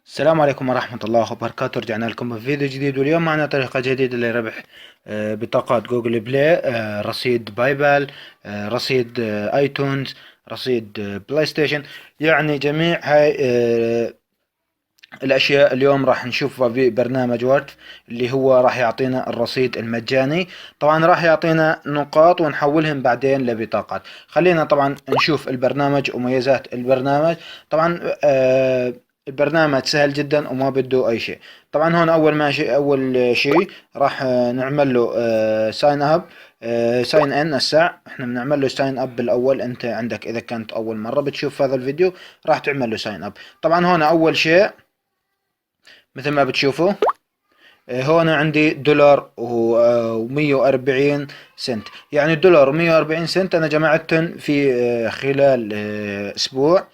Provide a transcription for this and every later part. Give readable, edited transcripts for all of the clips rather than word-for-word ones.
السلام عليكم ورحمة الله وبركاته. رجعنا لكم بفيديو جديد، واليوم معنا طريقة جديدة لربح بطاقات جوجل بلاي، رصيد باي بال، رصيد ايتونز، رصيد بلاي ستيشن. يعني جميع هاي الاشياء اليوم راح نشوفها في برنامج وورد، اللي هو راح يعطينا الرصيد المجاني. طبعا راح يعطينا نقاط ونحولهم بعدين لبطاقات. خلينا طبعا نشوف البرنامج وميزات البرنامج. طبعا البرنامج سهل جدا وما بده اي شيء. طبعا هون اول شيء راح نعمل له ساين اب، ساين ان. هسه احنا بنعمل له ساين اب بالاول. انت عندك اذا كانت اول مره بتشوف هذا الفيديو راح تعمل له ساين اب. طبعا هون اول شيء مثل ما بتشوفوا، هون عندي دولار ومية وأربعين سنت. يعني الدولار ومية وأربعين سنت أنا جمعتهم في خلال أسبوع.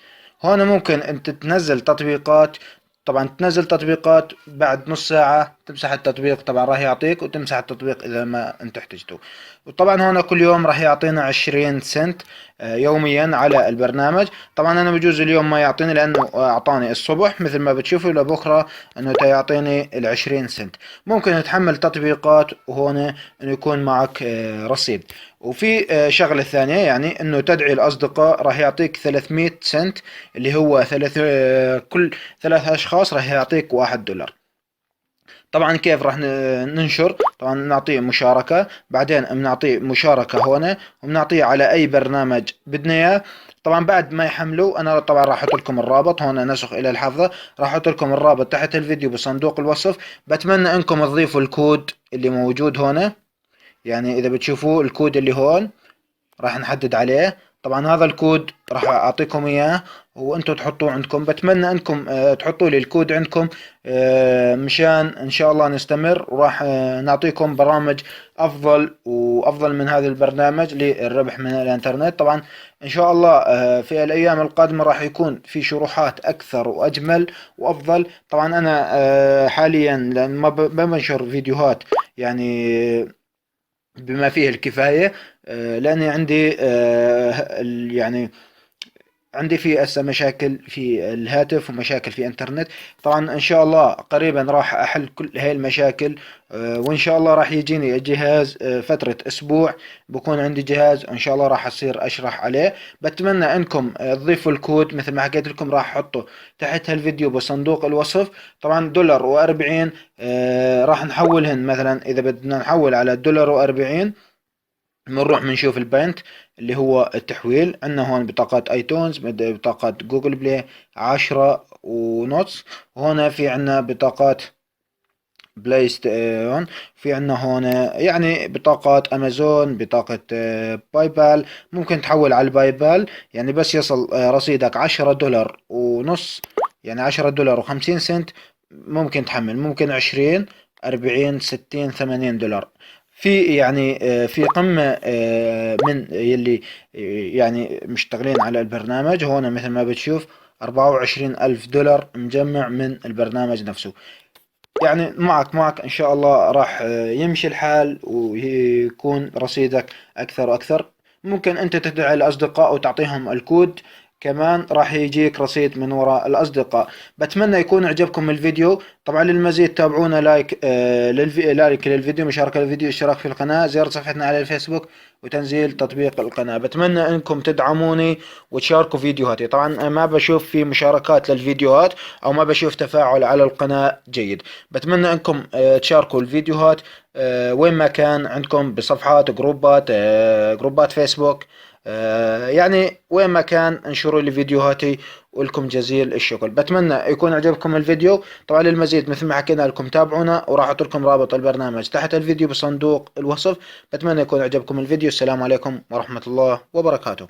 هون ممكن أنت تنزل تطبيقات. طبعا تنزل تطبيقات بعد نص ساعة تمسح التطبيق، طبعا راح يعطيك وتمسح التطبيق إذا ما أنت احتجته. وطبعا هون كل يوم راح يعطينا 20 سنت يوميا على البرنامج. طبعا أنا بجوز اليوم ما يعطيني لأنه أعطاني الصبح مثل ما بتشوفوا، لبكرة انه يعطيني ال20 سنت. ممكن تحمل تطبيقات وهون انه يكون معك رصيد. وفي شغلة ثانية، يعني انه تدعي الاصدقاء راح يعطيك 300 سنت، اللي هو كل 3 اشخاص راح يعطيك $1. طبعا كيف راح ننشر؟ طبعا نعطيه مشاركة، بعدين بنعطيه مشاركة هون، وبنعطيه على اي برنامج بدنا اياه. طبعا بعد ما يحملوا انا طبعا راح احط لكم الرابط هون، نسخ الى الحفظة. راح احط لكم الرابط تحت الفيديو بصندوق الوصف. بتمنى انكم تضيفوا الكود اللي موجود هون. يعني اذا بتشوفوا الكود اللي هون راح نحدد عليه. طبعا هذا الكود راح اعطيكم اياه وانتم تحطوه عندكم. بتمنى انكم تحطوا لي الكود عندكم مشان ان شاء الله نستمر، وراح نعطيكم برامج افضل وافضل من هذا البرنامج للربح من الانترنت. طبعا ان شاء الله في الايام القادمة راح يكون في شروحات اكثر واجمل وافضل. طبعا انا حاليا لان ما بنشر فيديوهات يعني بما فيه الكفاية، لأني عندي يعني عندي في هسه مشاكل في الهاتف ومشاكل في انترنت. طبعا ان شاء الله قريبا راح احل كل هاي المشاكل، وان شاء الله راح يجيني الجهاز فترة اسبوع بكون عندي جهاز، وان شاء الله راح اصير اشرح عليه. بتمنى انكم تضيفوا الكود مثل ما حكيت لكم، راح احطه تحت هالفيديو بصندوق الوصف. طبعا دولار و40 راح نحولهن. مثلا اذا بدنا نحول على دولار و40 بنروح بنشوف البنك اللي هو التحويل. عندنا هون بطاقات ايتونز، بطاقات جوجل بلاي 10 ونص. وهنا في عندنا بطاقات بلاي ستيشن. في عندنا هون يعني بطاقات امازون، بطاقة باي بال. ممكن تحول على الباي بال، يعني بس يصل رصيدك $10 ونص، يعني $10.50. ممكن تحمل، ممكن 20 40 60 $80. في يعني في قمة من يلي يعني مشتغلين على البرنامج هون مثل ما بتشوف $24,000 مجمع من البرنامج نفسه. يعني معك ان شاء الله راح يمشي الحال ويكون رصيدك اكثر واكثر. ممكن انت تدعي الاصدقاء وتعطيهم الكود، كمان راح يجيك رصيد من وراء الاصدقاء. بتمنى يكون عجبكم الفيديو. طبعا للمزيد تابعونا، لايك للفيديو، مشاركة للفيديو، اشتراك في القناة، زيارة صفحتنا على الفيسبوك، وتنزيل تطبيق القناة. بتمنى انكم تدعموني وتشاركوا فيديوهاتي. طبعا ما بشوف في مشاركات للفيديوهات او ما بشوف تفاعل على القناة جيد. بتمنى انكم تشاركوا الفيديوهات وين ما كان عندكم، بصفحات جروبات، جروبات فيسبوك، يعني وين ما كان انشروا لي فيديوهاتي. ولكم جزيل الشكر. بتمنى يكون عجبكم الفيديو. طبعا للمزيد مثل ما حكينا لكم تابعونا، وراح احط لكم رابط البرنامج تحت الفيديو بصندوق الوصف. بتمنى يكون عجبكم الفيديو. السلام عليكم ورحمة الله وبركاته.